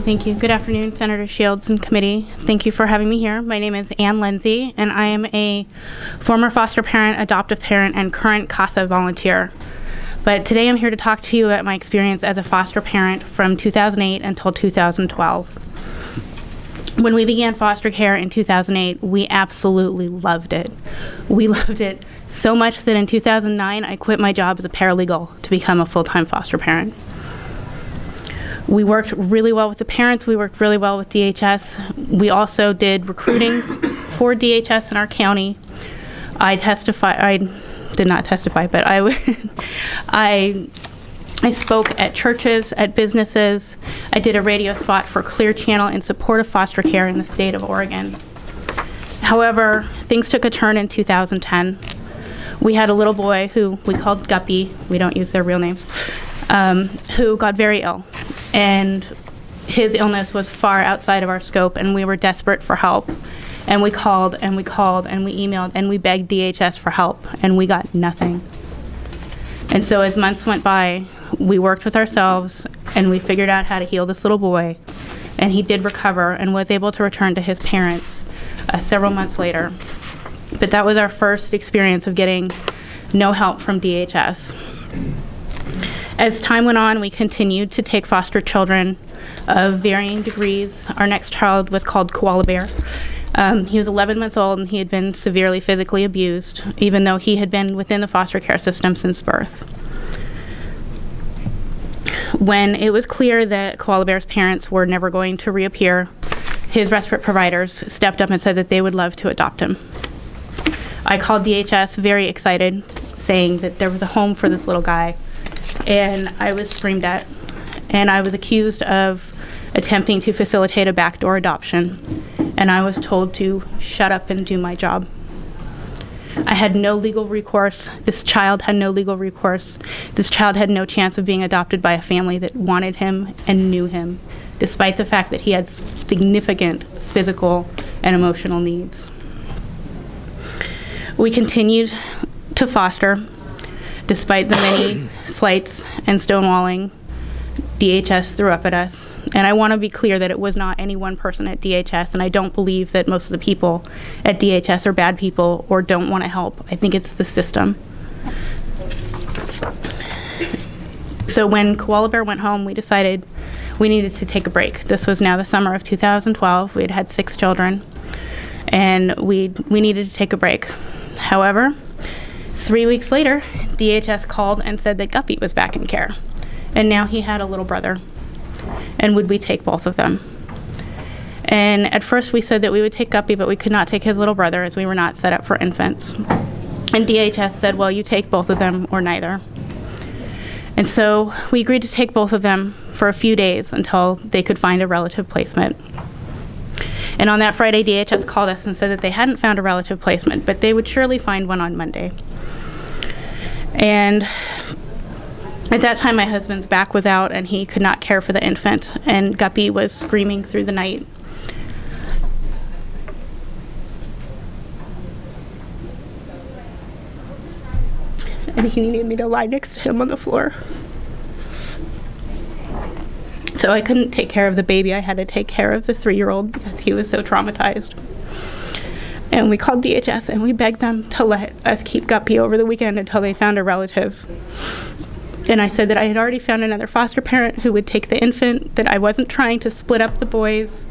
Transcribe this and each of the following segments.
Thank you. Good afternoon, Senator Shields and committee. Thank you for having me here. My name is Ann Lenzi, and I am a former foster parent, adoptive parent, and current CASA volunteer. But today I'm here to talk to you about my experience as a foster parent from 2008 until 2012. When we began foster care in 2008, we absolutely loved it. We loved it so much that in 2009, I quit my job as a paralegal to become a full-time foster parent. We worked really well with the parents. We worked really well with DHS. We also did recruiting for DHS in our county. I did not testify, but I spoke at churches, at businesses. I did a radio spot for Clear Channel in support of foster care in the state of Oregon. However, things took a turn in 2010. We had a little boy who we called Guppy, we don't use their real names, who got very ill. And his illness was far outside of our scope, and we were desperate for help. And we called, and we called, and we emailed, and we begged DHS for help, and we got nothing. And so as months went by, we worked with ourselves, and we figured out how to heal this little boy. And he did recover and was able to return to his parents several months later. But that was our first experience of getting no help from DHS. As time went on, we continued to take foster children of varying degrees. Our next child was called Koala Bear. He was 11 months old, and he had been severely physically abused, even though he had been within the foster care system since birth. When it was clear that Koala Bear's parents were never going to reappear, his respite providers stepped up and said that they would love to adopt him. I called DHS very excited, saying that there was a home for this little guy, and I was screamed at, and I was accused of attempting to facilitate a backdoor adoption, and I was told to shut up and do my job. I had no legal recourse. This child had no legal recourse. This child had no chance of being adopted by a family that wanted him and knew him, despite the fact that he had significant physical and emotional needs. We continued to foster, despite the many slights and stonewalling DHS threw up at us. And I want to be clear that it was not any one person at DHS, and I don't believe that most of the people at DHS are bad people or don't want to help. I think it's the system. So when Koala Bear went home, we decided we needed to take a break. This was now the summer of 2012. We had had 6 children, and we needed to take a break. However, 3 weeks later, DHS called and said that Guppy was back in care. And now he had a little brother. And would we take both of them? And at first we said that we would take Guppy, but we could not take his little brother as we were not set up for infants. And DHS said, well, you take both of them or neither. And so we agreed to take both of them for a few days until they could find a relative placement. And on that Friday, DHS called us and said that they hadn't found a relative placement, but they would surely find one on Monday. And at that time, my husband's back was out, and he could not care for the infant, and Guppy was screaming through the night. And he needed me to lie next to him on the floor. So I couldn't take care of the baby. I had to take care of the 3-year-old because he was so traumatized. And we called DHS and we begged them to let us keep Guppy over the weekend until they found a relative. And I said that I had already found another foster parent who would take the infant, that I wasn't trying to split up the boys,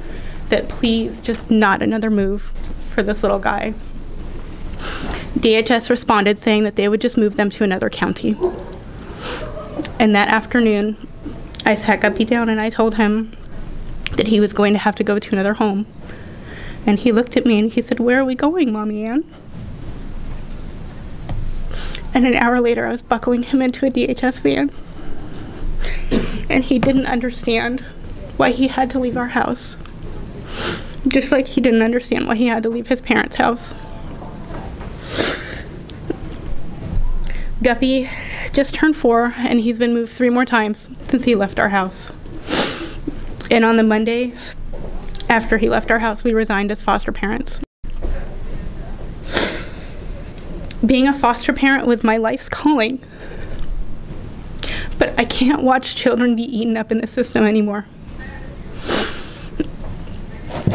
that please, just not another move for this little guy. DHS responded saying that they would just move them to another county. And that afternoon, I sat Guppy down and I told him that he was going to have to go to another home. And he looked at me and he said, "Where are we going, Mommy Ann?" And an hour later, I was buckling him into a DHS van. And he didn't understand why he had to leave our house. Just like he didn't understand why he had to leave his parents' house. Guppy just turned 4, and he's been moved 3 more times since he left our house. And on the Monday after he left our house, we resigned as foster parents. Being a foster parent was my life's calling. But I can't watch children be eaten up in the system anymore.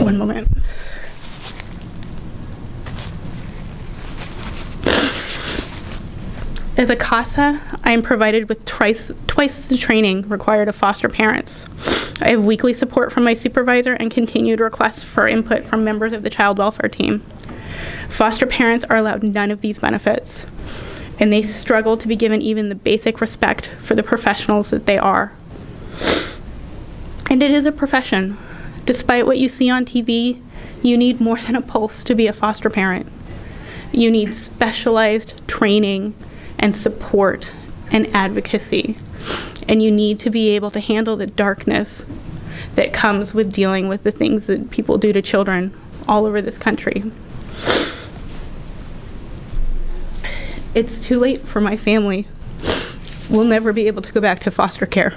One moment. As a CASA, I am provided with twice the training required of foster parents. I have weekly support from my supervisor and continued requests for input from members of the child welfare team. Foster parents are allowed none of these benefits, and they struggle to be given even the basic respect for the professionals that they are. And it is a profession. Despite what you see on TV, you need more than a pulse to be a foster parent. You need specialized training and support and advocacy. And you need to be able to handle the darkness that comes with dealing with the things that people do to children all over this country. It's too late for my family. We'll never be able to go back to foster care.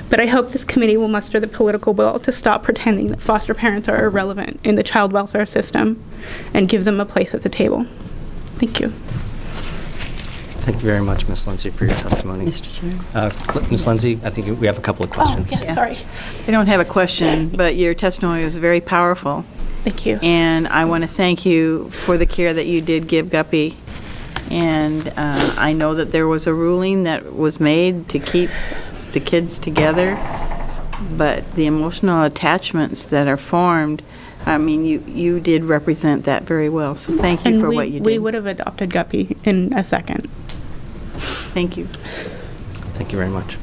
But I hope this committee will muster the political will to stop pretending that foster parents are irrelevant in the child welfare system and give them a place at the table. Thank you. Thank you very much, Ms. Lenzi, for your testimony. Mr. Chair. Ms. Lenzi, I think we have a couple of questions. Oh, yeah, sorry. I don't have a question, but your testimony was very powerful. Thank you. And I want to thank you for the care that you did give Guppy. And I know that there was a ruling that was made to keep the kids together, but the emotional attachments that are formed, I mean, you did represent that very well. So thank you for what you did. We would have adopted Guppy in a second. Thank you. Thank you very much.